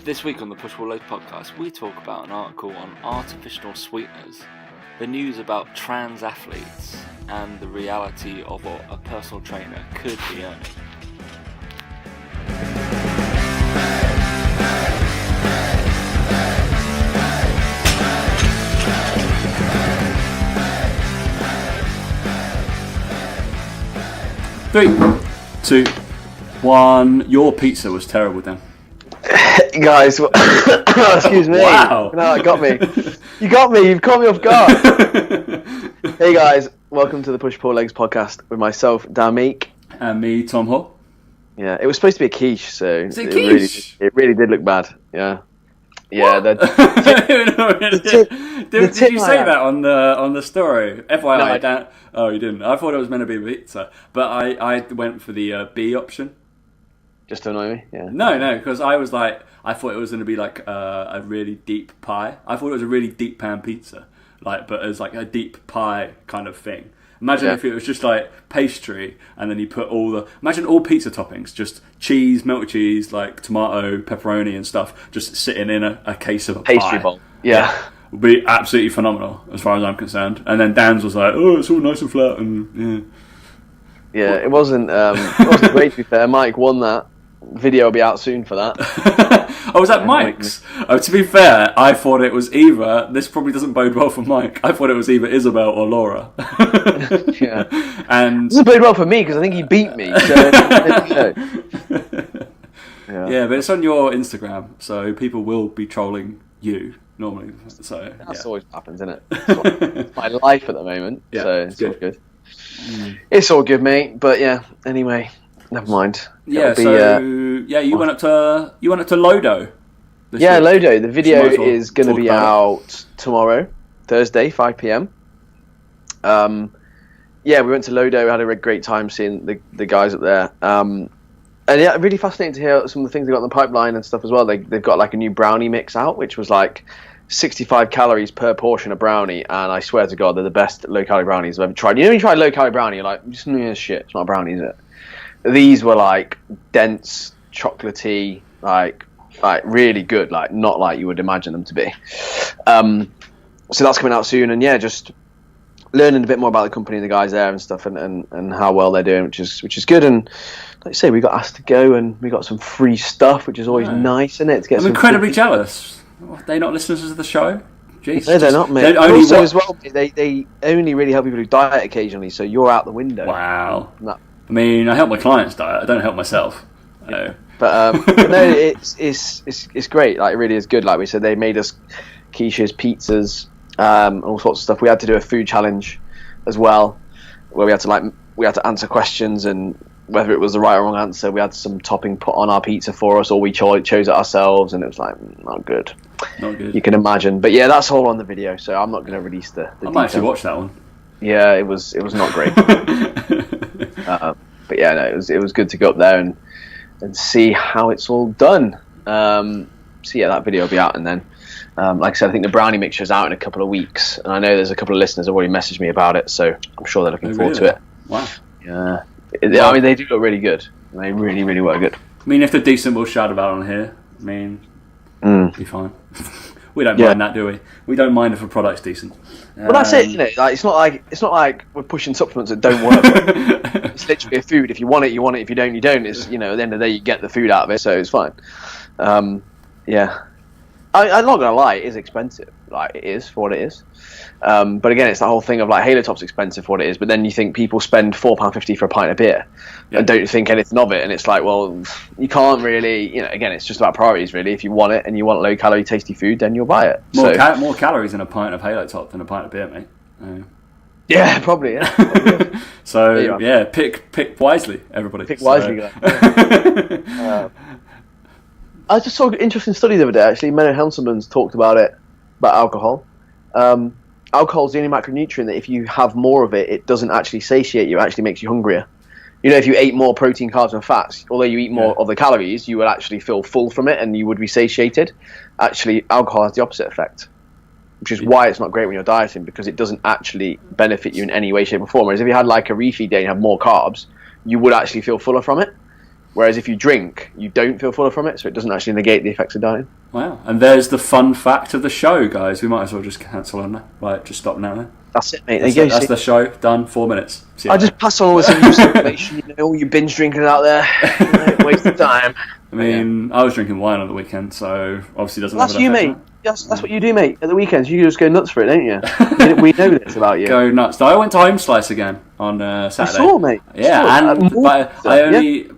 This week on the Push Pull Loads podcast, we talk about an article on artificial sweeteners, the news about trans athletes, and the reality of what a personal trainer could be earning. Three, two, one. Your pizza was terrible, Dan. Guys, excuse me. Wow. No, it got me. You got me. You've caught me off guard. Hey guys, welcome to the Push Pull Legs podcast with myself, Dan Meek. And me, Tom Hall. Yeah, it was supposed to be a quiche, so Is it quiche? It really did look bad. Yeah. Yeah. Did you say that on the story? FYI, No, Dan. Oh, you didn't. I thought it was meant to be pizza, but I went for the B option. Just to annoy me. Yeah. No, because I thought it was going to be like a really deep pie. I thought it was a really deep pan pizza, but as like a deep pie kind of thing. Imagine if it was just like pastry, and then you put imagine all pizza toppings, just cheese, melted cheese, like tomato, pepperoni and stuff, just sitting in a case of a pastry pie. bowl. Yeah. Would be absolutely phenomenal as far as I'm concerned. And then Dan's was like, oh, it's all nice and flat, and Yeah, it wasn't great to be fair. Mike won that. Video will be out soon for that. Oh, was that Mike's? Oh, to be fair, I thought it was either. This probably doesn't bode well for Mike. I thought it was either Isabel or Laura. Yeah, and it doesn't bode well for me because I think he beat me. So, yeah, but it's on your Instagram, so people will be trolling you normally. So that's always happens, isn't it? It's my life at the moment. Yeah, so it's all good. It's all good, mate. But yeah, anyway. Never mind. Yeah, you went up to Lodo. Yeah, week. Lodo. The video is going to be out tomorrow, Thursday, 5 p.m. Yeah, we went to Lodo. Had a great time seeing the guys up there. And yeah, really fascinating to hear some of the things they got in the pipeline and stuff as well. They've got like a new brownie mix out, which was like 65 calories per portion of brownie, and I swear to God, they're the best low-calorie brownies I've ever tried. You know when you try low-calorie brownie, you're like, shit, it's not a brownie, is it? These were like dense, chocolatey, like really good, like not like you would imagine them to be. So that's coming out soon, and yeah, just learning a bit more about the company and the guys there and stuff, and how well they're doing, which is good. And like I say, we got asked to go, and we got some free stuff, which is always nice, isn't it? I'm incredibly jealous. Are they not listeners to the show? Jeez. No, they're not, mate. Also, as well, they only really help people who diet occasionally, so you're out the window. Wow. I mean, I help my clients diet. I don't help myself. But no, it's great. Like, it really is good. Like we said, they made us quiches, pizzas, all sorts of stuff. We had to do a food challenge as well, where we had to answer questions, and whether it was the right or wrong answer, we had some topping put on our pizza for us, or we chose it ourselves, and it was like not good. Not good. You can imagine. But yeah, that's all on the video, so I'm not going to release the I might actually watch that one. Yeah, it was not great. But yeah, no, it was good to go up there and see how it's all done. So yeah, that video will be out, and then like I said, I think the brownie mixture is out in a couple of weeks, and I know there's a couple of listeners have already messaged me about it, so I'm sure they're looking forward to it. Wow. Yeah, I mean, they do look really good. They really, really were good. I mean, if they're decent, we'll shout about it on here. I mean, be fine. We don't mind that, do we? We don't mind if a product's decent. Well, that's it, isn't it? Like, it's not like we're pushing supplements that don't work. It's literally a food. If you want it, you want it. If you don't, you don't. It's, at the end of the day, you get the food out of it, so it's fine. Yeah, I'm not gonna lie, it is expensive. Like, it is for what it is. But again, it's the whole thing of like Halo Top's expensive for what it is, but then you think people spend £4.50 for a pint of beer and don't think anything of it, and it's like, well, you can't really, again, it's just about priorities really. If you want it and you want low calorie tasty food, then you'll buy it. More calories in a pint of Halo Top than a pint of beer, mate. Yeah, probably. Yeah. So yeah, pick wisely, everybody. Pick wisely, guys. I just saw an interesting study the other day. Actually, Menno Henselmans talked about alcohol. Alcohol is the only macronutrient that if you have more of it, it doesn't actually satiate you. It actually makes you hungrier. If you ate more protein, carbs, and fats, although you eat more of the calories, you would actually feel full from it and you would be satiated. Actually, alcohol has the opposite effect, which is why it's not great when you're dieting, because it doesn't actually benefit you in any way, shape, or form. Whereas if you had like a refeed day and you have more carbs, you would actually feel fuller from it. Whereas if you drink, you don't feel fuller from it, so it doesn't actually negate the effects of dieting. Wow. And there's the fun fact of the show, guys. We might as well just cancel on that. Right, just stop now then. That's it, mate. That's the show. Done. 4 minutes. I just pass on all this information. All you binge drinkers out there. Waste of time. I mean, I was drinking wine on the weekend, so obviously doesn't. That's you, mate. That's what you do, mate. At the weekends, you just go nuts for it, don't you? We know this about you. Go nuts. I went to Home Slice again on Saturday. I saw, mate. Yeah,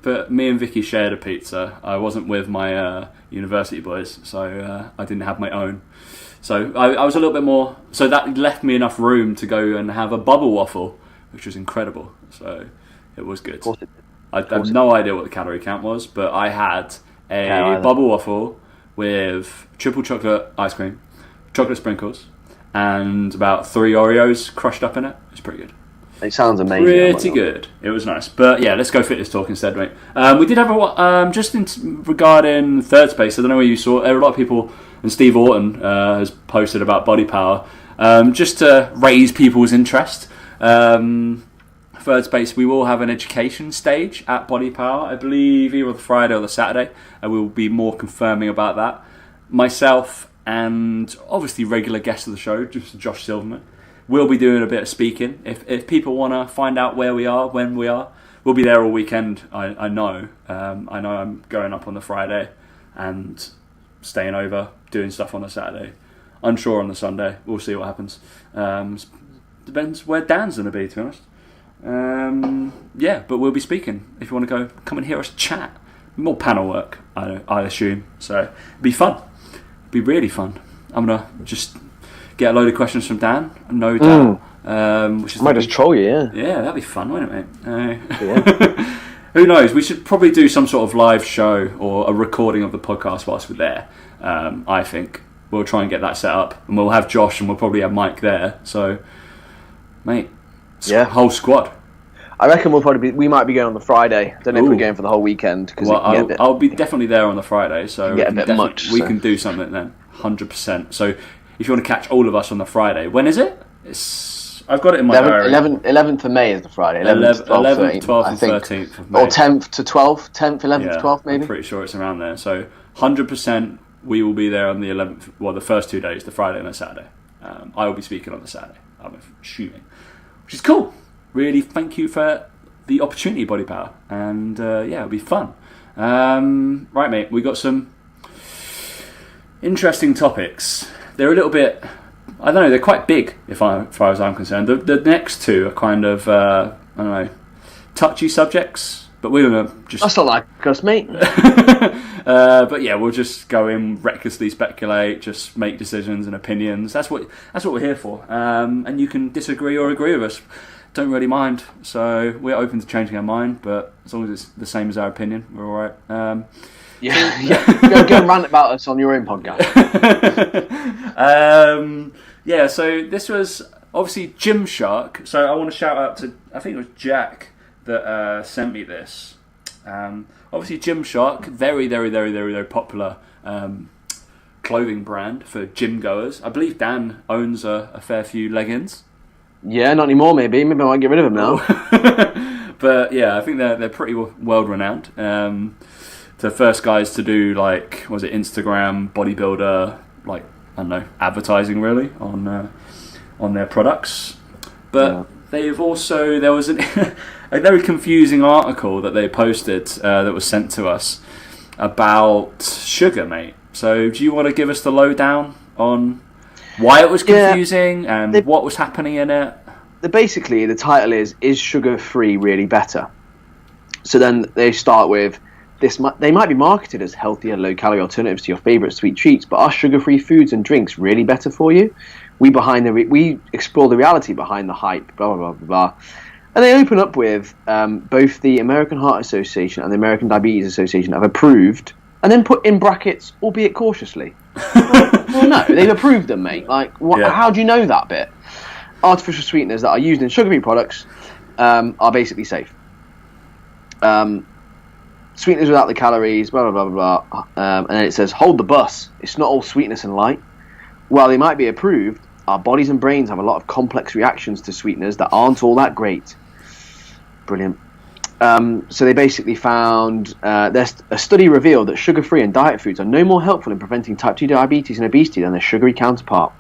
but me and Vicky shared a pizza. I wasn't with my university boys, so I didn't have my own. So I was a little bit more. So that left me enough room to go and have a bubble waffle, which was incredible. So it was good. I have no idea what the calorie count was, but I had a bubble waffle with triple chocolate ice cream, chocolate sprinkles, and about 3 Oreos crushed up in it. It's pretty good. It sounds amazing. Pretty good. It was nice. But yeah, let's go fitness talk instead, mate. We did have regarding third space, I don't know where you saw, a lot of people, and Steve Orton has posted about body power, just to raise people's interest. Third space, we will have an education stage at Body Power, I believe either the Friday or the Saturday, and we will be more confirming about that. Myself and obviously regular guest of the show, just Josh Silverman, will be doing a bit of speaking. If people want to find out where we are, when we are, we'll be there all weekend. I know. I know I'm going up on the Friday and staying over, doing stuff on the Saturday. Unsure on the Sunday. We'll see what happens. Depends where Dan's going to be, to be honest. Yeah, but we'll be speaking. If you want to go, come and hear us chat. More panel work, I assume. So it'll be fun. It'll be really fun. I'm gonna just get a load of questions from Dan, no doubt. I might just troll you, yeah. Yeah, that'd be fun, wouldn't it, mate? Yeah. Who knows? We should probably do some sort of live show or a recording of the podcast whilst we're there. I think we'll try and get that set up, and we'll have Josh, and we'll probably have Mike there. So, mate. Yeah, whole squad. I reckon we might be going on the Friday. I don't know if we're going for the whole weekend. I'll be definitely there on the Friday, so we can do something then, 100%. So if you want to catch all of us on the Friday, when is it? I've got it in my diary. 11th of May is the Friday. 11th, 12th, and 13th of May. Or 10th to 12th, 10th, 11th, 12th maybe. I'm pretty sure it's around there. So 100% we will be there on the 11th, well the first 2 days, the Friday and the Saturday. I will be speaking on the Saturday, I'm assuming. Which is cool. Really, thank you for the opportunity, Body Power. And it'll be fun. Right, mate, we got some interesting topics. They're a little bit, I don't know, they're quite big, as far as I'm concerned. The next two are kind of, I don't know, touchy subjects. But we're going to just... That's not like us, mate. But yeah, we'll just go in, recklessly speculate, just make decisions and opinions. That's what we're here for. And you can disagree or agree with us. Don't really mind. So we're open to changing our mind, but as long as it's the same as our opinion, we're all right. Yeah. Go and rant about us on your own podcast. Yeah, so this was obviously Gymshark. So I want to shout out to, I think it was Jack that sent me this. Obviously Gymshark, very, very, very, very, very popular clothing brand for gym goers. I believe Dan owns a fair few leggings. Yeah, not anymore maybe. Maybe I might get rid of them now. But yeah, I think they're pretty world renowned. The first guys to do Instagram, bodybuilder, I don't know, advertising really on their products. But they've also, there was a very confusing article that they posted that was sent to us about sugar, mate. So do you want to give us the lowdown on why it was confusing and what was happening in it? Basically, the title is sugar-free really better? So then they start with, they might be marketed as healthier, low-calorie alternatives to your favourite sweet treats, but are sugar-free foods and drinks really better for you? We explore the reality behind the hype, blah, blah, blah, blah, blah. And they open up with both the American Heart Association and the American Diabetes Association have approved, and then put in brackets, albeit cautiously. Well, no, they've approved them, mate. How do you know that bit? Artificial sweeteners that are used in sugar-free products are basically safe. Sweeteners without the calories, blah, blah, blah, blah, blah. And then it says, hold the bus. It's not all sweetness and light. While they might be approved, our bodies and brains have a lot of complex reactions to sweeteners that aren't all that great. Brilliant. So they basically found a study revealed that sugar-free and diet foods are no more helpful in preventing type 2 diabetes and obesity than their sugary counterpart.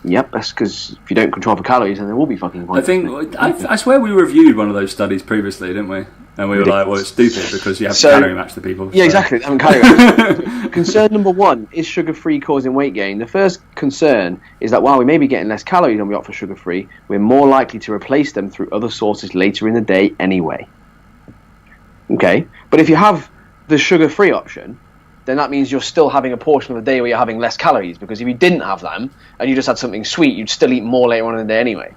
Yep, that's because if you don't control for calories, then there will be fucking points. I swear we reviewed one of those studies previously, didn't we? And we were like, well, it's stupid because you have to calorie match the people. Yeah, exactly. I mean, calorie match. Concern number one, is sugar-free causing weight gain? The first concern is that while we may be getting less calories when we opt for sugar-free, we're more likely to replace them through other sources later in the day anyway. Okay, but if you have the sugar-free option, then that means you're still having a portion of the day where you're having less calories, because if you didn't have them and you just had something sweet, you'd still eat more later on in the day anyway.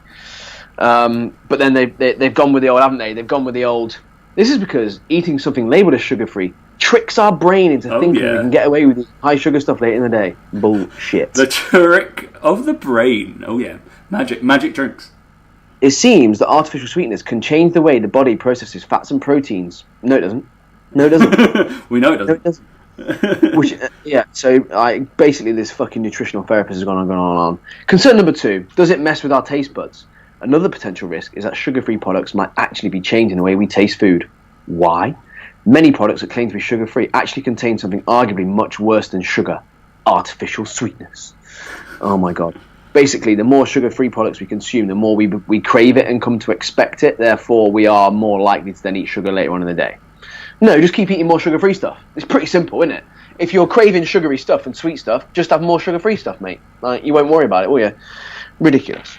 But then they've gone with the old, haven't they? They've gone with the old. This is because eating something labelled as sugar-free tricks our brain into thinking we can get away with high sugar stuff later in the day. Bullshit. The trick of the brain. Oh yeah, magic drinks. It seems that artificial sweeteners can change the way the body processes fats and proteins. No, it doesn't. No, it doesn't. We know it doesn't. No, it doesn't. So basically this fucking nutritional therapist has gone on. Concern number two, does it mess with our taste buds? Another potential risk is that sugar-free products might actually be changing the way we taste food. Why? Many products that claim to be sugar-free actually contain something arguably much worse than sugar: artificial sweetness. Oh my god. Basically, the more sugar-free products we consume, the more we crave it and come to expect it. Therefore, we are more likely to then eat sugar later on in the day. No, just keep eating more sugar-free stuff. It's pretty simple, isn't it? If you're craving sugary stuff and sweet stuff, just have more sugar-free stuff, mate. Like, you won't worry about it, will you? Ridiculous.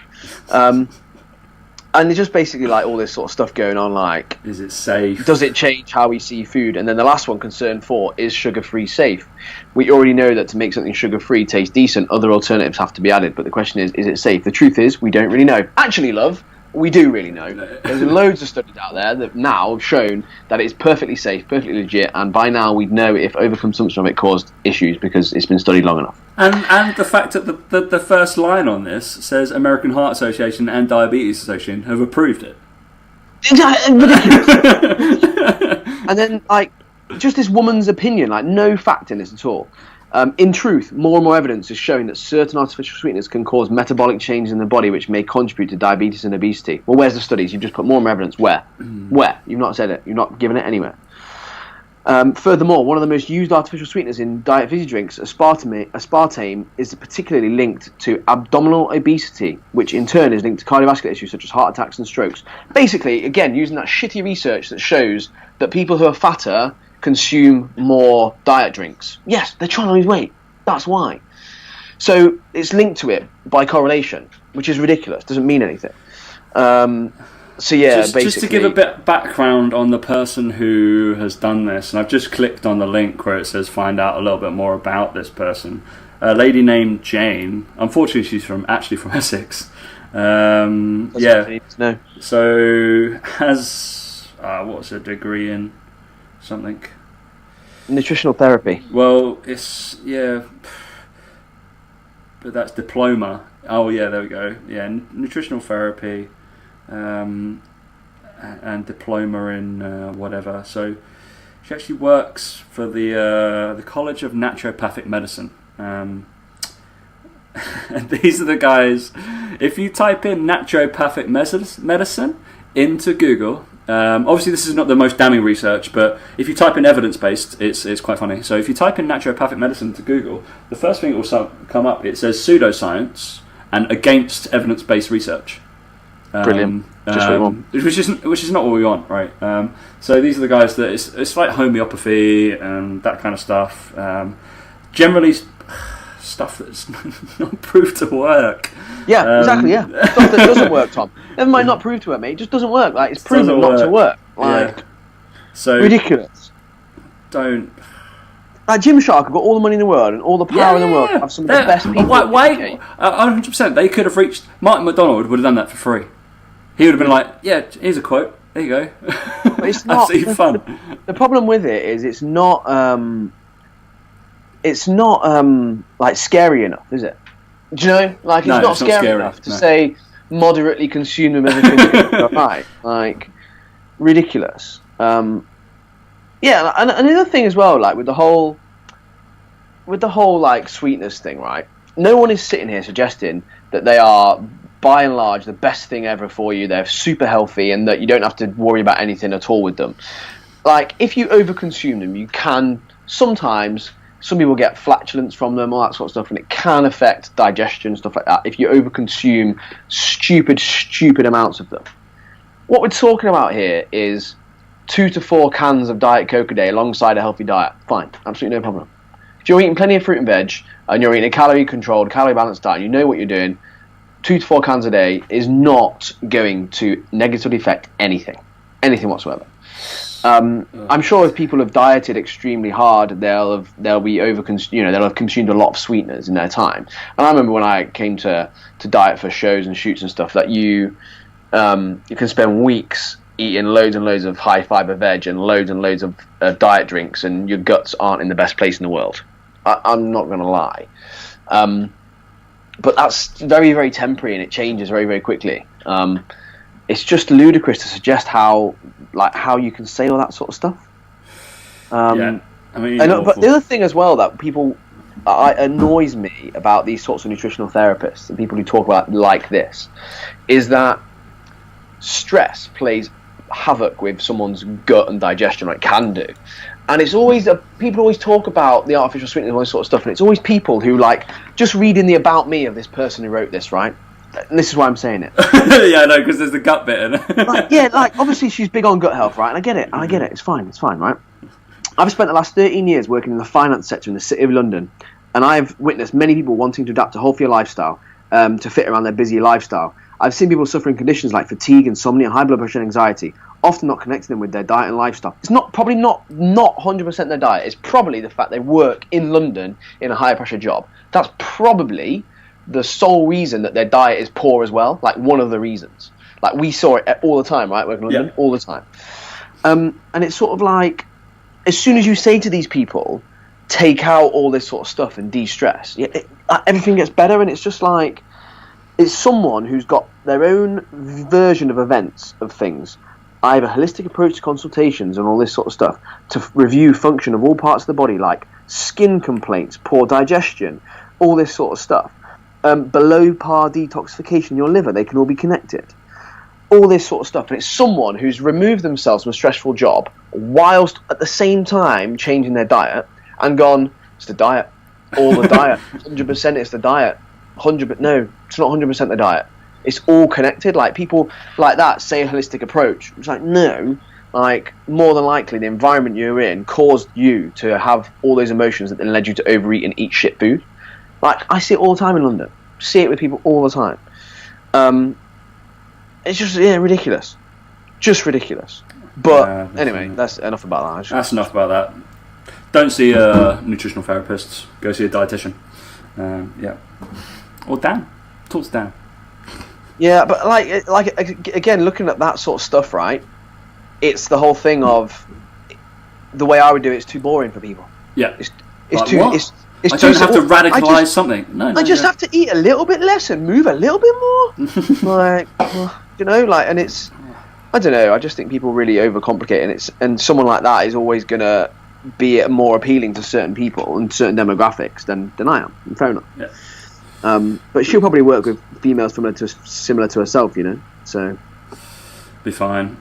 And it's just basically like all this sort of stuff going on, like... Is it safe? Does it change how we see food? And then the last one, concern 4, is sugar-free safe? We already know that to make something sugar-free taste decent, other alternatives have to be added. But the question is it safe? The truth is, we don't really know. Actually, love... We do really know. There's loads of studies out there that now have shown that it's perfectly safe, perfectly legit, and by now we'd know if overconsumption of it caused issues because it's been studied long enough. And the fact that the first line on this says American Heart Association and Diabetes Association have approved it. Ridiculous. And then, like, just this woman's opinion, like, no fact in this at all. In truth, more and more evidence is showing that certain artificial sweeteners can cause metabolic changes in the body which may contribute to diabetes and obesity. Well, where's the studies? You've just put more and more evidence. Where? Where? You've not said it. You've not given it anywhere. Furthermore, one of the most used artificial sweeteners in diet fizzy drinks, aspartame, is particularly linked to abdominal obesity, which in turn is linked to cardiovascular issues such as heart attacks and strokes. Basically, again, using that shitty research that shows that people who are fatter consume more diet drinks. Yes, they're trying to lose weight. That's why. So it's linked to it by correlation, which is ridiculous. Doesn't mean anything. So yeah, basically... Just to give a bit background on the person who has done this, and I've just clicked on the link where it says find out a little bit more about this person. A lady named Jane. Unfortunately, she's actually from Essex. No. So has what's her degree in? Something. Nutritional therapy. Well, it's but that's diploma. Oh yeah, there we go. Yeah, nutritional therapy, and diploma in whatever. So she actually works for the College of Naturopathic Medicine. And these are the guys. If you type in naturopathic medicine into Google. Obviously, this is not the most damning research, but if you type in evidence-based, it's quite funny. So if you type in naturopathic medicine to Google, the first thing that will come up, it says pseudoscience and against evidence-based research. Brilliant. Just what we want. Which is not what we want, right? So these are the guys that it's like homeopathy and that kind of stuff. Generally, stuff that's not proved to work. Yeah, exactly. Yeah, stuff that doesn't work, Tom. Never mind, not proved to work, mate. It just doesn't work. Like it's proven not to work. Like, so ridiculous. Don't. Like Gymshark have got all the money in the world and all the power in the world to have some of the best people. Why? 100%. They could have reached. Martin McDonald would have done that for free. He would have been like, "Yeah, here's a quote. There you go." But it's not absolutely fun. The problem with it is it's not like scary enough, is it? Do you know? Like, it's not scary enough to say moderately consume them as a right. Like, ridiculous. Yeah, and another thing as well, like with the whole like sweetness thing, right? No one is sitting here suggesting that they are by and large the best thing ever for you. They're super healthy, and that you don't have to worry about anything at all with them. Like, if you overconsume them, you can sometimes. Some people get flatulence from them, all that sort of stuff, and it can affect digestion, stuff like that, if you overconsume stupid amounts of them. What we're talking about here is 2 to 4 cans of Diet Coke a day alongside a healthy diet. Fine, absolutely no problem. If you're eating plenty of fruit and veg, and you're eating a calorie-controlled, calorie-balanced diet, and you know what you're doing, 2 to 4 cans a day is not going to negatively affect anything whatsoever. I'm sure if people have dieted extremely hard, they'll have consumed a lot of sweeteners in their time. And I remember when I came to diet for shows and shoots and stuff, that you can spend weeks eating loads and loads of high fiber veg and loads of diet drinks, and your guts aren't in the best place in the world. I'm not going to lie, but that's very, very temporary, and it changes very, very quickly. It's just ludicrous to suggest how you can say all that sort of stuff. But the other thing as well that people annoys me about these sorts of nutritional therapists and people who talk about like this is that stress plays havoc with someone's gut and digestion, or it can do. And it's always people always talk about the artificial sweeteners and all this sort of stuff, and it's always people who just reading the about me of this person who wrote this, right? And this is why I'm saying it. Yeah, I know, because there's the gut bit in it. Obviously she's big on gut health, right? And I get it. It's fine, right? I've spent the last 13 years working in the finance sector in the City of London, and I've witnessed many people wanting to adapt a healthier lifestyle to fit around their busy lifestyle. I've seen people suffering conditions like fatigue, insomnia, high blood pressure and anxiety, often not connecting them with their diet and lifestyle. It's probably not 100% their diet. It's probably the fact they work in London in a high pressure job. That's probably the sole reason that their diet is poor as well. Like, one of the reasons. Like, we saw it all the time, right? Working in London, all the time. And it's sort of like, as soon as you say to these people, take out all this sort of stuff and de-stress, everything gets better. And it's just like, it's someone who's got their own version of events of things. I have a holistic approach to consultations and all this sort of stuff to review function of all parts of the body, like skin complaints, poor digestion, all this sort of stuff. Below par detoxification in your liver, they can all be connected. All this sort of stuff. And it's someone who's removed themselves from a stressful job whilst at the same time changing their diet and gone, it's the diet. All the diet. 100% it's the diet. 100%, no, it's not 100% the diet. It's all connected. Like, people like that say a holistic approach. It's like, no, like, more than likely the environment you're in caused you to have all those emotions that then led you to overeat and eat shit food. Like, I see it all the time in London. See it with people all the time. It's just, ridiculous. Just ridiculous. But anyway, that's enough about that. That's enough about that. Don't see a nutritional therapist. Go see a dietitian. Or Dan. Talk to Dan. Yeah, but like again, looking at that sort of stuff, right? It's the whole thing of the way I would do it is too boring for people. Yeah. It's too. What? It's I don't have to radicalise something. No, I just have to eat a little bit less and move a little bit more. And it's, I don't know. I just think people really overcomplicate, and someone like that is always gonna be more appealing to certain people and certain demographics than I am. Fair enough. Yeah. But she'll probably work with females similar to herself, So be fine.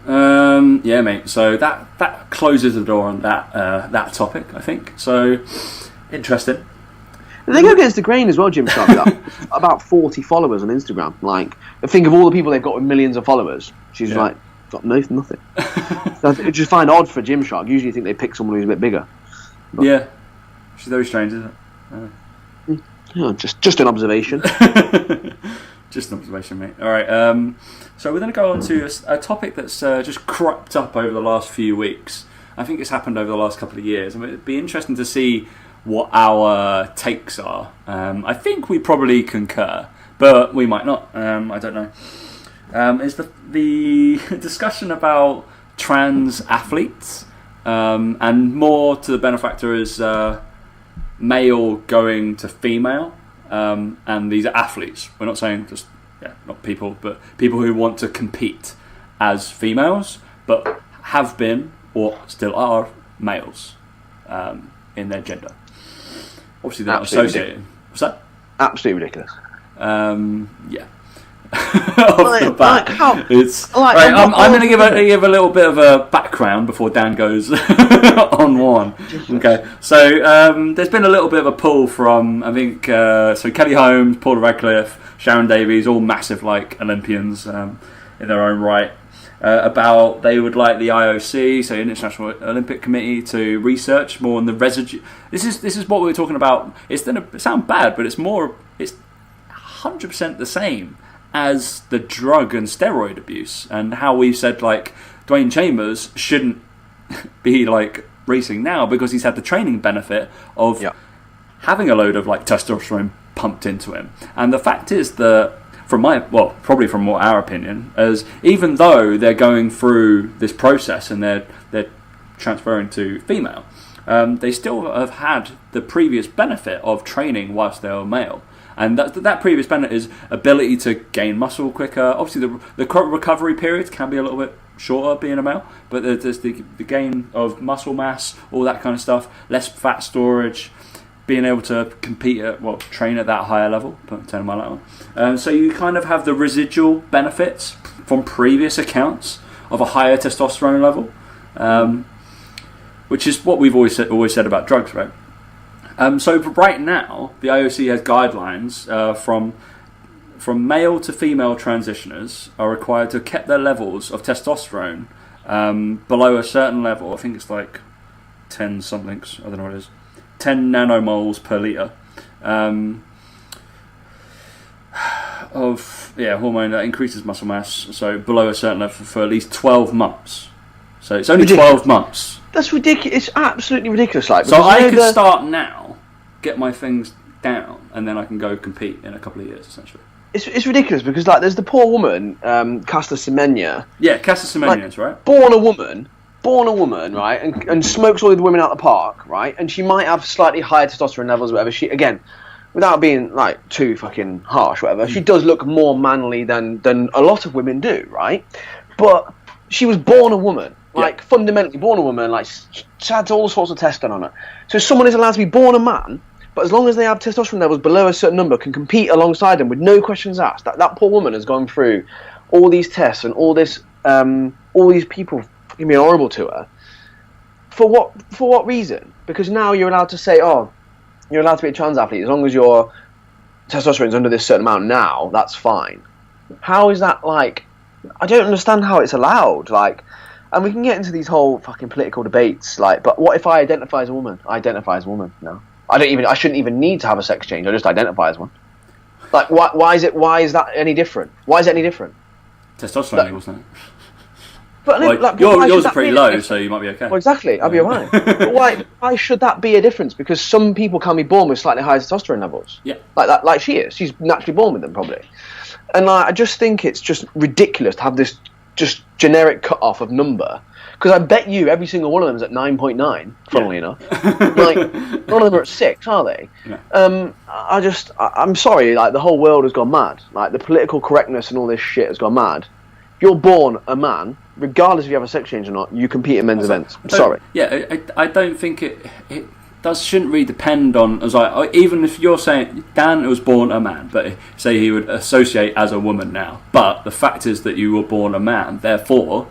Yeah, mate. So that closes the door on that topic, I think. So interesting. They go against the grain as well, Jim Sharp. About 40 followers on Instagram. Like, think of all the people they've got with millions of followers. She's like, got nothing. So I just find odd for Gymshark. Usually you think they pick someone who's a bit bigger. But, yeah. She's very strange, isn't it? Yeah, just an observation. Just an observation, mate. All right. So we're going to go on to a topic that's just cropped up over the last few weeks. I think it's happened over the last couple of years. And it'd be interesting to see what our takes are. I think we probably concur, but we might not. I don't know. Is the discussion about trans athletes, and more to the benefactor is male going to female, and these are athletes. We're not saying just not people, but people who want to compete as females, but have been or still are males in their gender. Obviously, they're not associated. What's that? Absolutely ridiculous. Yeah. off the bat. How? It's Like, right. I'm going to give a little bit of a background before Dan goes on one. Okay, so there's been a little bit of a pull from, I think, so Kelly Holmes, Paula Radcliffe, Sharon Davies, all massive like Olympians in their own right. About they would like the IOC, so International Olympic Committee, to research more on the residue. This is what we were talking about. It's going to sound bad, but it's 100% the same as the drug and steroid abuse, and how we said like Dwayne Chambers shouldn't be like racing now because he's had the training benefit of having a load of like testosterone pumped into him. And the fact is that from our opinion, as even though they're going through this process and they're transferring to female, they still have had the previous benefit of training whilst they were male. And that previous benefit is ability to gain muscle quicker. Obviously, the recovery periods can be a little bit shorter being a male, but there's the gain of muscle mass, all that kind of stuff, less fat storage, being able to train at that higher level. Don't turn my light on. So you kind of have the residual benefits from previous accounts of a higher testosterone level, which is what we've always said about drugs, right? So right now, the IOC has guidelines from male to female transitioners are required to keep their levels of testosterone below a certain level. I think it's like 10 somethings. I don't know what it is. 10 nanomoles per litre of hormone that increases muscle mass. So below a certain level for at least 12 months. So it's only 12 months. That's ridiculous. It's absolutely ridiculous. Like, so I could start now, get my things down, and then I can go compete in a couple of years, essentially. It's ridiculous because like there's the poor woman, Caster Semenya. Yeah, Caster Semenya, like, right? Born a woman, right, and smokes all the women out the park, right, and she might have slightly higher testosterone levels, whatever. She, again, without being like too fucking harsh, whatever, she does look more manly than a lot of women do, right? But she was born a woman. Like, fundamentally born a woman, like, she had all sorts of tests done on her. So someone is allowed to be born a man, but as long as they have testosterone levels below a certain number, can compete alongside them with no questions asked. That poor woman has gone through all these tests and all these people being horrible to her. For what reason? Because now you're allowed to say, oh, you're allowed to be a trans athlete as long as your testosterone is under this certain amount now, that's fine. How is that, like, I don't understand how it's allowed, like. And we can get into these whole fucking political debates, like, but what if I identify as a woman? I identify as a woman. No, I shouldn't even need to have a sex change. I just identify as one. Like, why is that any different? Why is it any different? Testosterone levels, isn't it? But yours are pretty low, so you might be okay. Well, exactly, I'll be alright. But why should that be a difference? Because some people can be born with slightly higher testosterone levels. Yeah. Like that, like she is. She's naturally born with them, probably. And like, I just think it's just ridiculous to have this just generic cut-off of number, because I bet you every single one of them is at 9.9, funnily enough. Like, none of them are at 6, are they? Yeah. I'm sorry, like, the whole world has gone mad. Like, the political correctness and all this shit has gone mad. If you're born a man, regardless if you have a sex change or not, you compete in men's events. I'm sorry. Yeah, I don't think it shouldn't really depend on, as even if you're saying Dan was born a man, but say he would associate as a woman now, but the fact is that you were born a man, therefore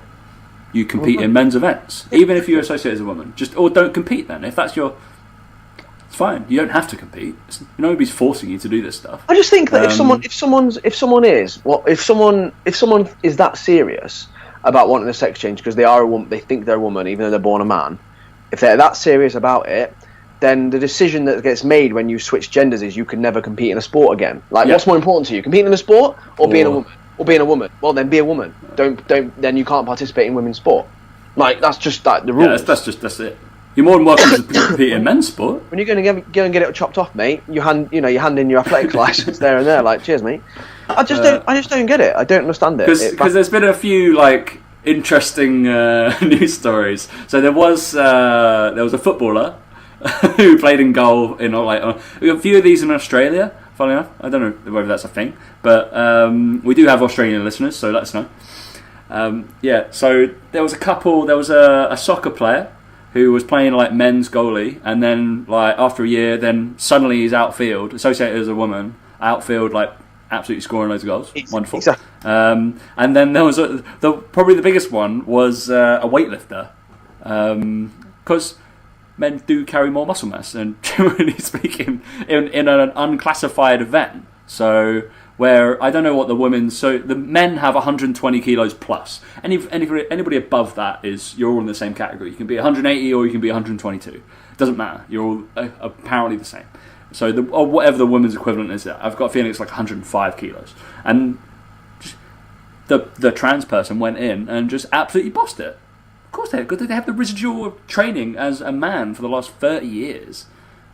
you compete in men's events, even if you associate as a woman. Or don't compete then. If that's it's fine. You don't have to compete. Nobody's forcing you to do this stuff. I just think that if someone is that serious about wanting a sex change because they are a woman, they think they're a woman, even though they're born a man. If they're that serious about it, then the decision that gets made when you switch genders is you can never compete in a sport again. Like, what's more important to you, competing in a sport or being a woman? Or being a woman? Well, then be a woman. Don't. Then you can't participate in women's sport. Like, that's just like the rules. Yeah, that's it. You're more than welcome to compete in men's sport. When you're going to go and get it chopped off, mate, you hand in your athletics license there and there. Like, cheers, mate. I just don't get it. I don't understand it. Because there's been a few like interesting news stories. So there was a footballer who played in goal in we got a few of these in Australia. Funny enough, I don't know whether that's a thing, but we do have Australian listeners, so let us know. So there was a couple. There was a soccer player who was playing like men's goalie, and then like after a year, then suddenly he's outfield, associated as a woman, outfield like absolutely scoring loads of goals. Wonderful. Exactly. And then there was probably the biggest one was a weightlifter, because men do carry more muscle mass, and generally speaking, in an unclassified event. So where I don't know what the women's, so the men have 120 kilos plus. Anybody above that you're all in the same category. You can be 180 or you can be 122. It doesn't matter. You're all apparently the same. So or whatever the women's equivalent is, I've got a feeling it's like 105 kilos. And the trans person went in and just absolutely bossed it. Of course they have, because they have the residual of training as a man for the last 30 years.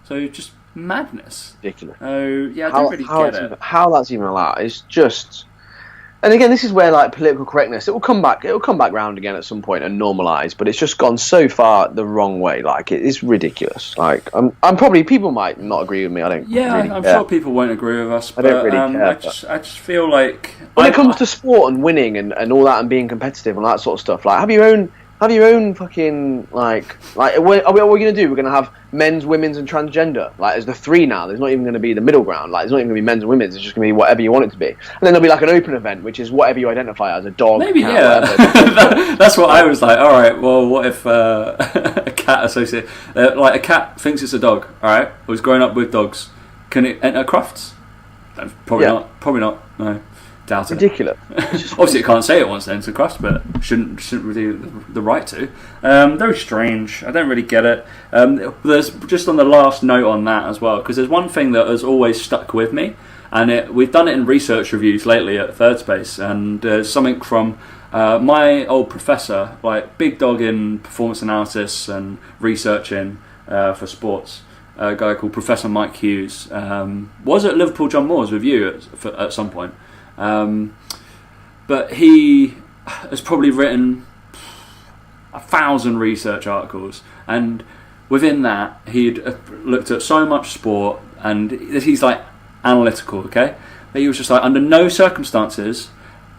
So just madness. Ridiculous. Oh, yeah, I don't really get it. How that's even allowed is just... And again, this is where like political correctness, it will come back round again at some point and normalise, but it's just gone so far the wrong way. Like, it is ridiculous. Like, I'm probably, people might not agree with me. I don't. Yeah, really I'm care. sure people won't agree with us. But I don't really care. I just feel like when it comes to sport and winning and all that and being competitive and that sort of stuff, like have your own fucking like what are we going to do? We're going to have men's, women's, and transgender. Like, there's the three now. There's not even going to be the middle ground. Like, there's not even going to be men's and women's. It's just going to be whatever you want it to be. And then there'll be like an open event, which is whatever you identify as, a dog, maybe, cat, yeah. That's what I was like. All right, well, what if a cat associate, like a cat thinks it's a dog? All right, was growing up with dogs. Can it enter Crufts? Probably not. Probably not. No. Doubt it. Ridiculous. Obviously, it can't say it wants to enter Crufts, but shouldn't really the right to. Very strange. I don't really get it. There's just on the last note on that as well, because there's one thing that has always stuck with me, and we've done it in research reviews lately at Third Space, and something from my old professor, like big dog in performance analysis and researching for sports. A guy called Professor Mike Hughes was at Liverpool John Moores with you at some point. But he has probably written 1,000 research articles, and within that he'd looked at so much sport, and he's like analytical, okay? But he was just like, under no circumstances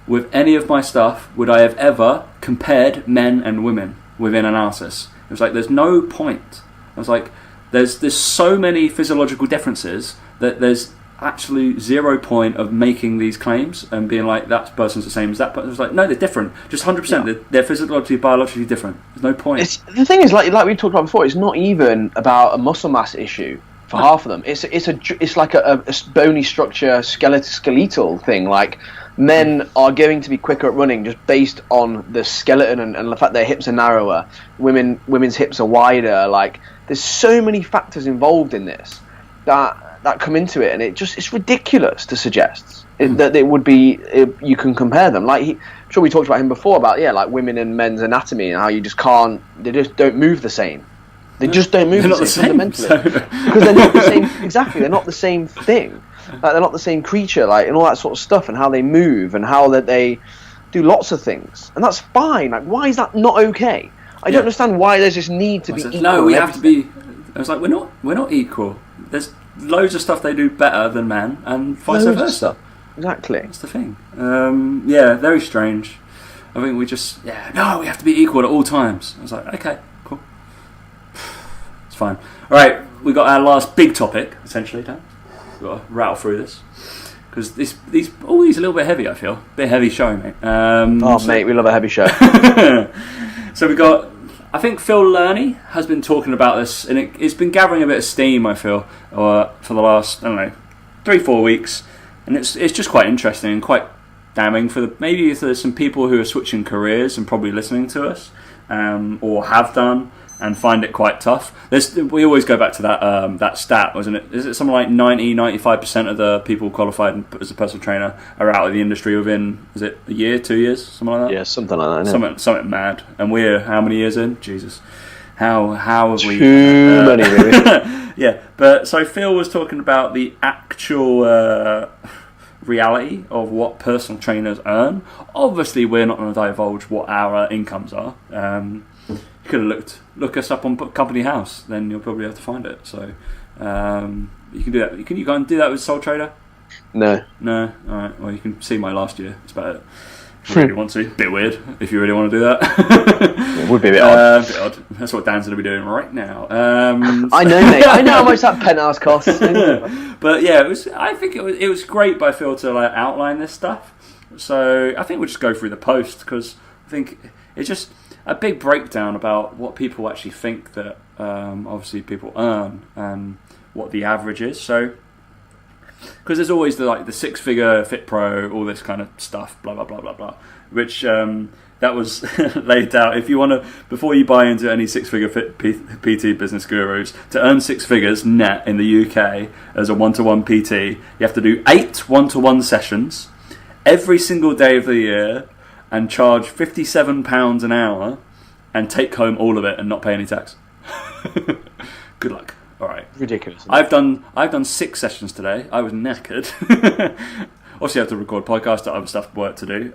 with any of my stuff would I have ever compared men and women within analysis. It was like, there's no point. I was like, there's so many physiological differences that there's actually 0 point of making these claims and being like, that person's the same as that person. It's like, no, they're different. Just 100%. Yeah. They're physiologically, biologically different. There's no point. The thing is, like we talked about before, it's not even about a muscle mass issue for half of them. It's like a bony structure, skeletal thing. Like, men are going to be quicker at running just based on the skeleton and the fact their hips are narrower. Women's hips are wider. Like, there's so many factors involved in this that come into it, and it's ridiculous to suggest that it would be you can compare them. Like, I'm sure we talked about him before about like women and men's anatomy and how you just can't. They just don't move the same. They just don't move the same fundamentally because they're not the same. Exactly, they're not the same thing. Like, they're not the same creature. Like, and all that sort of stuff, and how they move and how that they do lots of things, and that's fine. Like, why is that not okay? I don't understand why there's this need to be equal. No, we have to be. I was like, we're not equal. There's loads of stuff they do better than men, and vice versa. Exactly. That's the thing. Yeah, very strange. I think we just we have to be equal at all times. I was like, okay, cool, it's fine. All right, we got our last big topic essentially. Dan, we've got to rattle through this because these a little bit heavy. I feel a bit heavy show, mate. Mate, we love a heavy show. So we got. I think Phil Lerney has been talking about this, and it's been gathering a bit of steam, I feel, for the last, 3-4 weeks, and it's just quite interesting and quite damning maybe if there's some people who are switching careers and probably listening to us, or have done, and find it quite tough. We always go back to that stat, wasn't it? Is it something like 90-95% of the people qualified as a personal trainer are out of the industry within, is it a year, 2 years, something like that? Yeah, something like that. Something mad. And we're how many years in? Jesus. How have we... Too many, really. Yeah, but so Phil was talking about the actual reality of what personal trainers earn. Obviously, we're not going to divulge what our incomes are. You could have look us up on Company House, then you'll probably have to find it. So you can do that. Can you go and do that with Soul Trader? No. All right. Well, you can see my last year. That's about it. If you really want to. Bit weird if you really want to do that. It would be a bit odd. Bit odd. That's what Dan's going to be doing right now. I know, mate. I know how much that penthouse costs. But yeah, I think it was great by Phil to like outline this stuff. So I think we'll just go through the post because I think it's just a big breakdown about what people actually think that obviously people earn and what the average is. So because there's always the six-figure Fit Pro, all this kind of stuff, blah blah blah blah blah, which that was laid out. If you want to, before you buy into any six-figure PT business gurus, to earn six figures net in the UK as a one-to-one PT, you have to do 8 one-to-one sessions every single day of the year and charge £57 an hour and take home all of it and not pay any tax. Good luck. All right. Ridiculous. I've done 6 sessions today. I was knackered. Obviously, I have to record podcasts, other stuff, work to do.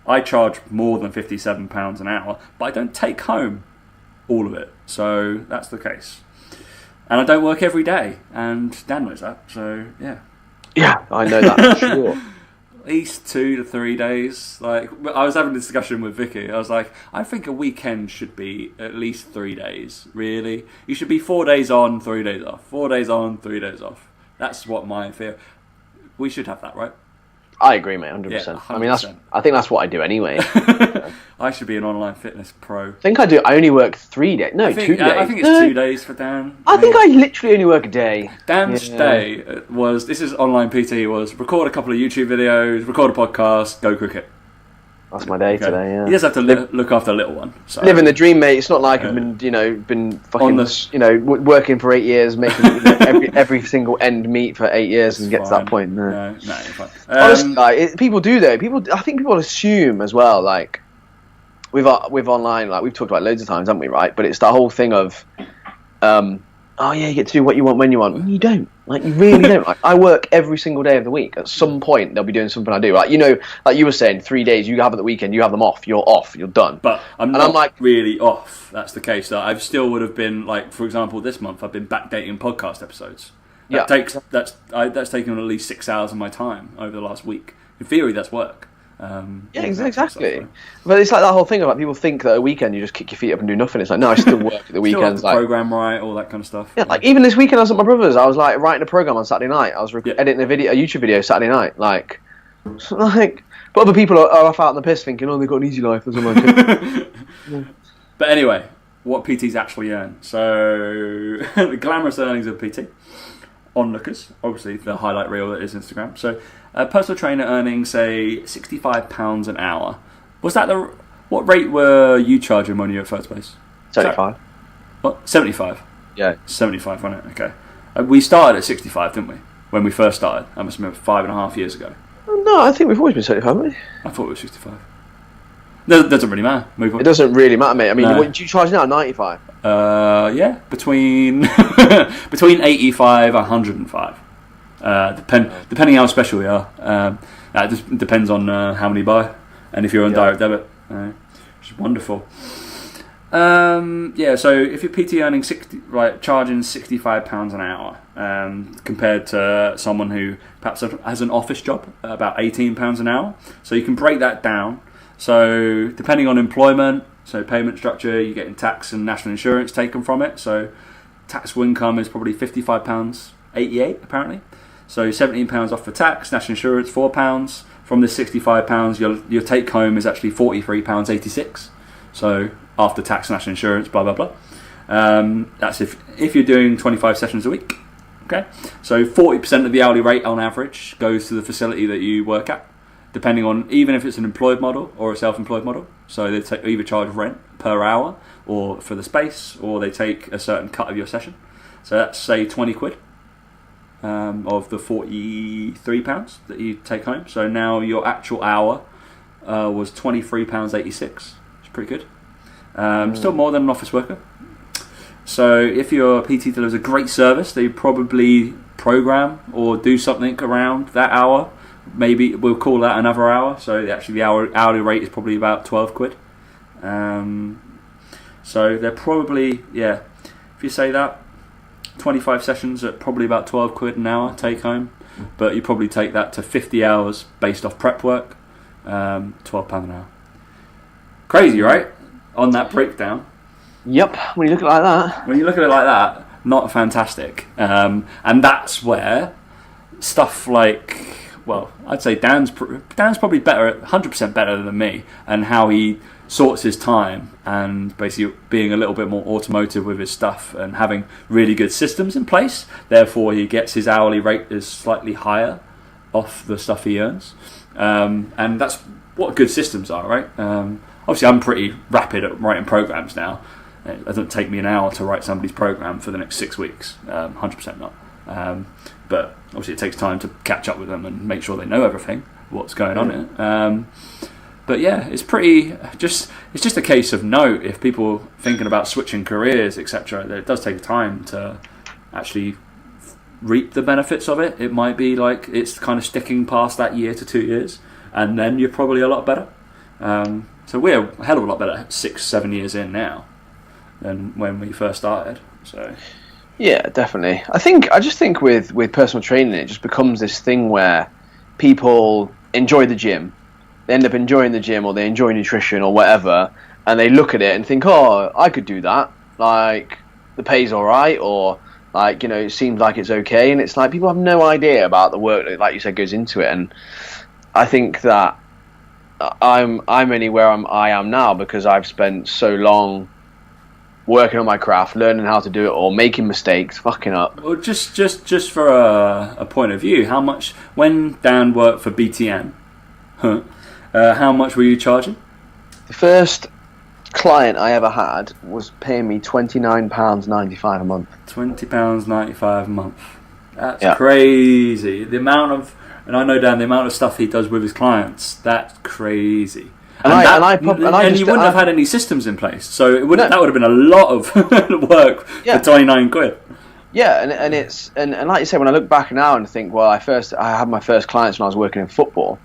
I charge more than £57 an hour, but I don't take home all of it. So that's the case. And I don't work every day, and Dan knows that. So yeah. Yeah, I know that for sure. At least 2 to 3 days. Like I was having a discussion with Vicky. I was like, I think a weekend should be at least 3 days. Really, you should be 4 days on, 3 days off. 4 days on, 3 days off. That's what my fear. We should have that, right? I agree, mate. 100%. Yeah, 100%. I mean, I think that's what I do anyway. I should be an online fitness pro. I think I do. I only work 3 days. No, 2 days. I think it's 2 days for Dan. I think I literally only work a day. Dan's day was, this is online PT, was record a couple of YouTube videos, record a podcast, go cricket. That's my day today, yeah. He does have to look after a little one. So. Living the dream, mate. It's not like I've been fucking, working for 8 years, making every single end meet for 8 years and get to that point. No, you're fine. Honestly, people do though. I think people assume as well, like with online, like we've talked about loads of times, haven't we? Right, but it's the whole thing of, oh yeah, you get to do what you want when you want. You don't. Like you really don't. Like I work every single day of the week. At some point, they'll be doing something I do. Like like you were saying, 3 days you have at the weekend, you have them off. You're off. You're done. But I'm not really off. That's the case. I still would have been like, for example, this month I've been backdating podcast episodes. That's taken at least 6 hours of my time over the last week. In theory, that's work. Exactly. But it's like that whole thing about people think that a weekend you just kick your feet up and do nothing. It's like, no, I still work at the weekends. Like program right, all that kind of stuff. Yeah, like even this weekend I was at my brother's. I was like writing a program on Saturday night. I was editing a YouTube video Saturday night. Like, but other people are off out on the piss thinking, oh, they've got an easy life or something like that. But anyway, what PTs actually earn. So the glamorous earnings of PT. Onlookers, obviously the highlight reel that is Instagram. So a personal trainer earning, say, £65 an hour. Was that what rate were you charging when you were at first base? 75. What? 75? Yeah. 75, wasn't it? Okay. We started at 65, didn't we? When we first started. I must have been 5.5 years ago. No, I think we've always been 75, haven't we? I thought it was 65. No, it doesn't really matter. Move on. It doesn't really matter, mate. I mean, what do you charge now? 95? Yeah, between 85 and 105. Depending how special we are. That just depends on how many buy and if you're on direct debit, which is wonderful. So if you're PT earning charging £65 an hour, compared to someone who perhaps has an office job, about £18 an hour. So you can break that down. So depending on employment, so payment structure, you're getting tax and national insurance taken from it. So taxable income is probably £55.88 apparently. So £17 off for tax, national insurance £4. From this £65, your take home is actually £43.86. So after tax, national insurance, blah blah blah. That's if you're doing 25 sessions a week. Okay, so 40% of the hourly rate on average goes to the facility that you work at, depending on even if it's an employed model or a self-employed model. So they either charge rent per hour or for the space, or they take a certain cut of your session. So that's say 20 quid of the £43 that you take home. So now your actual hour was £23.86. It's pretty good. Still more than an office worker. So if your PT delivers a great service, they probably program or do something around that hour. Maybe we'll call that another hour. So actually the hourly rate is probably about 12 quid. So they're probably, if you say that, 25 sessions at probably about 12 quid an hour take home. But you probably take that to 50 hours based off prep work. £12 an hour. Crazy, right? On that breakdown. Yep. When you look at it like that. When you look at it like that, not fantastic. And that's where stuff like, well, I'd say Dan's probably better, 100% better than me, and how he sorts his time and basically being a little bit more automotive with his stuff and having really good systems in place. Therefore, he gets his hourly rate is slightly higher off the stuff he earns. And that's what good systems are, right? Obviously, I'm pretty rapid at writing programs now. It doesn't take me an hour to write somebody's program for the next 6 weeks. 100% not. But obviously, it takes time to catch up with them and make sure they know everything, what's going on in it. But yeah, it's just a case of note if people thinking about switching careers, etc. That it does take time to actually reap the benefits of it. It might be like it's kind of sticking past that year to 2 years, and then you're probably a lot better. So we're a hell of a lot better 6-7 years in now than when we first started. So yeah, definitely. I just think with personal training, it just becomes this thing where people enjoy the gym. They end up enjoying the gym, or they enjoy nutrition or whatever, and they look at it and think, oh, I could do that. Like, the pay's all right, or like, you know, it seems like it's okay. And it's like people have no idea about the work that, like you said, goes into it. And I think that I'm only where I am now because I've spent so long working on my craft, learning how to do it, or making mistakes, fucking up. Well, just for a point of view, how much when Dan worked for BTN, how much were you charging? The first client I ever had was paying me £29.95 a month. £20.95 a month. That's crazy. The amount of, and I know Dan, the amount of stuff he does with his clients, that's crazy. And you wouldn't have had any systems in place, so it wouldn't. That would have been a lot of work for £29. Yeah, and like you said, when I look back now and think, well, I had my first clients when I was working in football.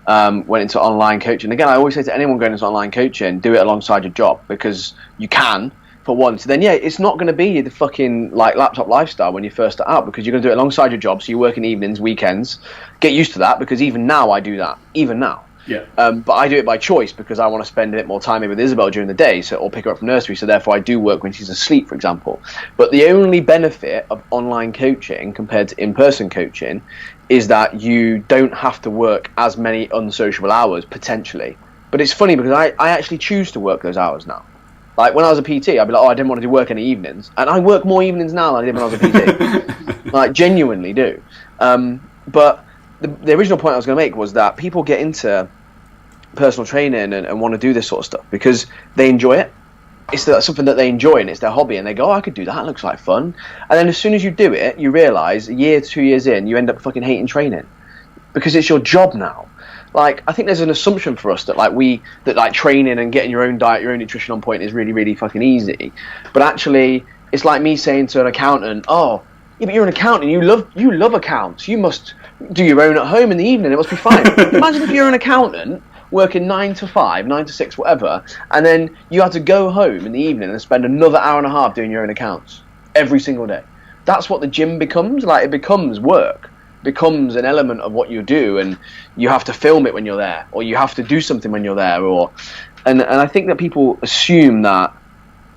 Went into online coaching. Again, I always say to anyone going into online coaching, do it alongside your job, because you can, for one. So then, it's not going to be the fucking like laptop lifestyle when you first start out, because you're going to do it alongside your job. So you work in evenings, weekends. Get used to that, because even now I do that. Even now. Yeah. But I do it by choice because I want to spend a bit more time with Isabel during the day, or pick her up from nursery. So therefore, I do work when she's asleep, for example. But the only benefit of online coaching compared to in-person coaching is that you don't have to work as many unsociable hours, potentially. But it's funny because I actually choose to work those hours now. Like, when I was a PT, I'd be like, oh, I didn't want to do work any evenings. And I work more evenings now than I did when I was a PT. Like, genuinely do. But the original point I was going to make was that people get into personal training and want to do this sort of stuff because they enjoy it. It's something that they enjoy and it's their hobby, and they go, oh, I could do that, it looks like fun. And then as soon as you do it, you realise a year, 2 years in, you end up fucking hating training because it's your job now. Like, I think there's an assumption for us that training and getting your own diet, your own nutrition on point is really, really fucking easy. But actually, it's like me saying to an accountant, oh, yeah, but you're an accountant, you love accounts, you must do your own at home in the evening, it must be fine. Imagine if you're an accountant working 9 to 5, 9 to 6, whatever, and then you had to go home in the evening and spend another hour and a half doing your own accounts every single day. That's what the gym becomes. Like, it becomes work, becomes an element of what you do, and you have to film it when you're there, or you have to do something when you're there, and I think that people assume that,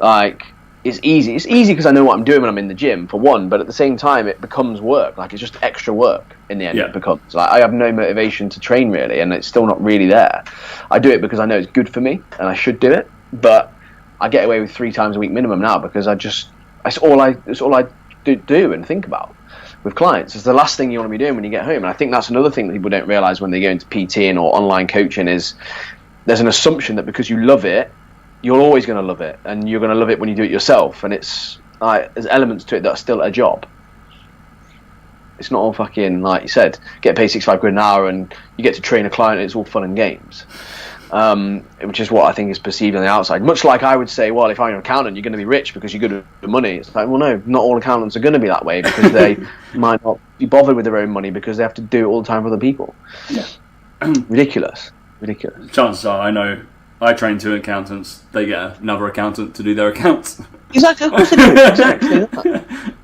like, it's easy. It's easy because I know what I'm doing when I'm in the gym, for one, but at the same time, it becomes work. Like, it's just extra work in the end. It becomes. Like, I have no motivation to train, really, and it's still not really there. I do it because I know it's good for me, and I should do it, but I get away with 3 times a week minimum now because it's all I do and think about with clients. It's the last thing you want to be doing when you get home, and I think that's another thing that people don't realise when they go into PTing or online coaching is there's an assumption that because you love it, you're always going to love it, and you're going to love it when you do it yourself. And it's like there's elements to it that's still a job. It's not all fucking, like you said, get paid £65 an hour and you get to train a client and it's all fun and games, which is what I think is perceived on the outside. Much like I would say, well, if I'm an accountant, you're going to be rich because you're good with money. It's like, well, no, not all accountants are going to be that way because they might not be bothered with their own money because they have to do it all the time for other people. Yeah. Ridiculous. Chances are, I know, I train 2 accountants. They get another accountant to do their accounts. Exactly, of course they do.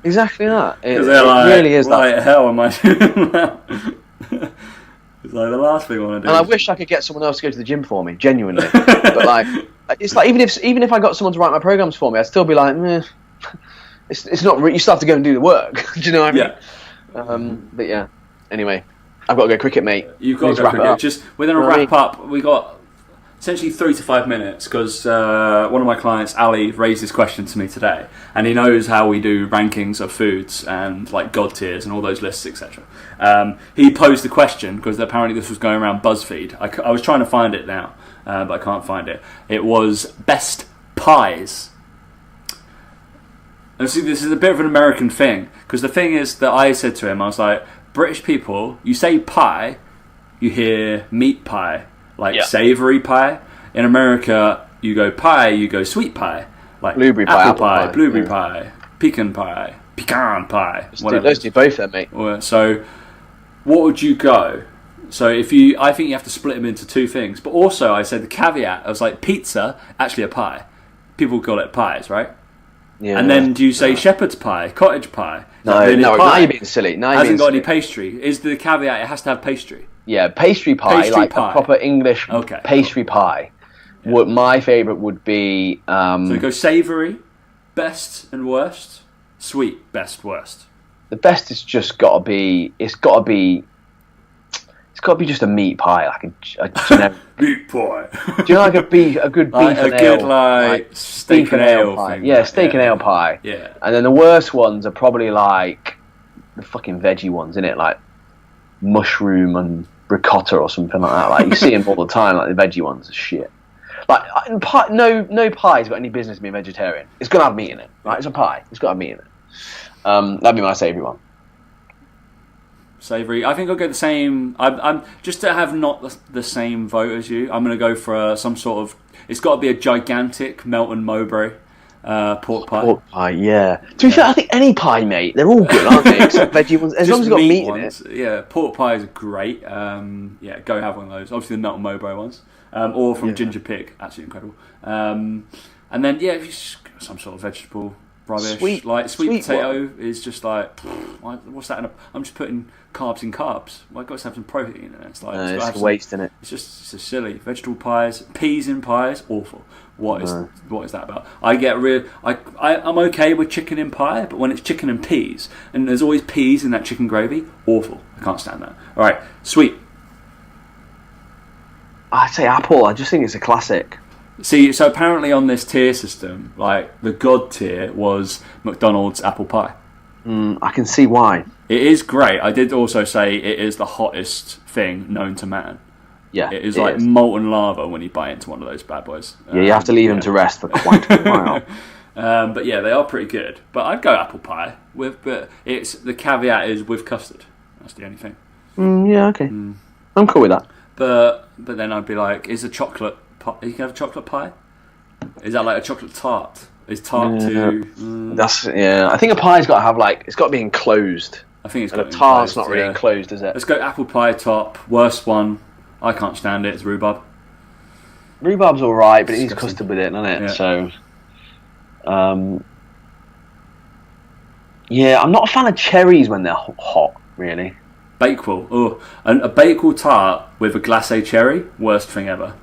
Exactly that. It like, really is why that. the hell am I doing that? So the last thing I want to do. And I wish I could get someone else to go to the gym for me, genuinely. But like, it's like even if I got someone to write my programs for me, I'd still be like, meh. It's not. You still have to go and do the work. Do you know what I mean? But yeah. Anyway, I've got to go cricket, mate. You've got to go cricket. Just we're going to wrap up. We got essentially 3 to 5 minutes because one of my clients, Ali, raised this question to me today, and he knows how we do rankings of foods and like God tiers and all those lists, etc. He posed the question because apparently this was going around BuzzFeed. I was trying to find it now, but I can't find it. It was best pies. And see, this is a bit of an American thing because the thing is that I said to him, I was like, British people, you say pie, you hear meat pie. Like savoury pie. In America, you go pie, you go sweet pie. Like blueberry pie, apple pie, blueberry pie, pecan pie, Let's do both then, mate. So, what would you go? So, I think you have to split them into two things. But also, I said the caveat, I was like, pizza, actually a pie. People call it pies, right? Yeah. And then do you say shepherd's pie, cottage pie? No, now you're being silly. Hasn't got any pastry. Is the caveat it has to have pastry? Yeah, pastry pie, a proper English pastry pie. Yeah. My favourite would be... so we go savoury, best and worst, sweet, best, worst. The best is just got to be... It's got to be just a meat pie, like a generic... meat pie. Do you know like a good beef and ale? Good like steak and ale pie. thing. Yeah, steak and ale pie. Yeah. And then the worst ones are probably like the fucking veggie ones, innit? Like mushroom and ricotta or something like that. Like you see them all the time. Like the veggie ones are shit. Like no pie's got any business being vegetarian. It's gonna have meat in it. Right? It's a pie. It's got to have meat in it. That'd be my savoury one. Savoury. I think I'll go the same. I'm just to have not the same vote as you. I'm going to go for some sort of. It's got to be a gigantic Melton Mowbray pork pie. Pork pie, yeah. To be fair, I think any pie, mate, they're all good, aren't they? Except veggie ones, as long as it's got meat ones, in it. Yeah, pork pie is great. Yeah, go have one of those. Obviously, the Melton Mowbray ones, or from Ginger Pig, absolutely incredible. And then if you some sort of vegetable. Rubbish. Sweet potato one. Is just like what's that? I'm just putting carbs in carbs. Well, I've got to have some protein in it. It's like it's waste in it. It's just silly. Vegetable pies, peas in pies, awful. What is that about? I'm okay with chicken in pie, but when it's chicken and peas, and there's always peas in that chicken gravy, awful. I can't stand that. All right, sweet. I'd say apple. I just think it's a classic. See, so apparently on this tier system, like the God tier was McDonald's apple pie. I can see why. It is great. I did also say it is the hottest thing known to man. Yeah, it is molten lava when you bite into one of those bad boys. Yeah, you have to leave them to rest for quite a while. But yeah, they are pretty good. But I'd go apple pie but it's the caveat is with custard. That's the only thing. Yeah, okay. I'm cool with that. But then I'd be like, is a chocolate pie? You can have a chocolate pie. Is that like a chocolate tart? Is tart too? I think a pie's got to have it's got to be enclosed. I think it's got. And a tart's not really enclosed, is it? Let's go apple pie top. Worst one. I can't stand it. It's rhubarb. Rhubarb's all right, but it needs custard with it, doesn't it? Yeah. So, I'm not a fan of cherries when they're hot. Really. Bakewell. Oh, and a Bakewell tart with a glacé cherry. Worst thing ever.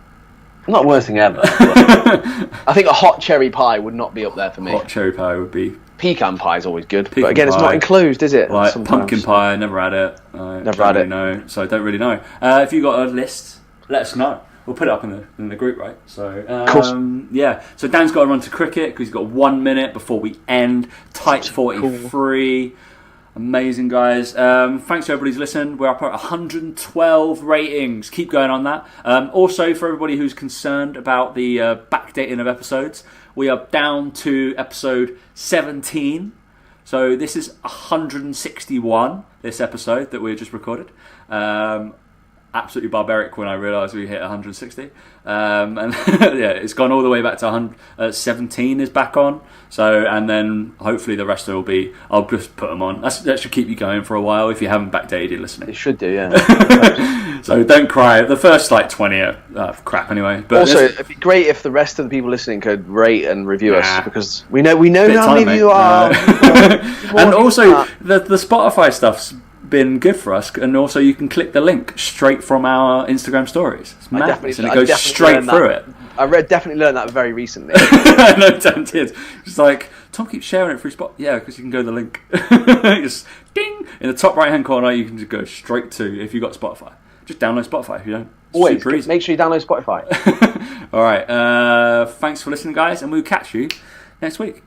Not worst thing ever. I think a hot cherry pie would not be up there for me. Hot cherry pie would be. Pecan pie is always good, but again, it's not enclosed, is it? Like pumpkin pie, never had it. Never had it. No, so I don't really know. If you got a list, let us know. We'll put it up in the group, right? So, yeah. So Dan's got to run to cricket because he's got 1 minute before we end. Tight 43. Cool. Amazing, guys. Thanks to everybody who's listened. We're up at 112 ratings. Keep going on that. Also, for everybody who's concerned about the backdating of episodes, we are down to episode 17. So this is 161, this episode that we just recorded. Absolutely barbaric when I realised we hit 160. And yeah, it's gone all the way back to 17 is back on. So, and then hopefully the rest will be, I'll just put them on. That should keep you going for a while if you haven't backdated your listening. It should do, yeah. So don't cry. The first 20 are crap anyway. But also, it'd be great if the rest of the people listening could rate and review us because we know how many of you are. And also, the Spotify stuff's been good for us, and also you can click the link straight from our Instagram stories. It's madness, and it goes straight through it. Definitely learned that very recently. No, damn did. It's like, Tom keeps sharing it through Spot. Yeah, because you can go to the link. Just ding! In the top right-hand corner, you can just go straight to, if you've got Spotify. Just download Spotify if you don't. Always. Make sure you download Spotify. All right. Thanks for listening, guys, and we'll catch you next week.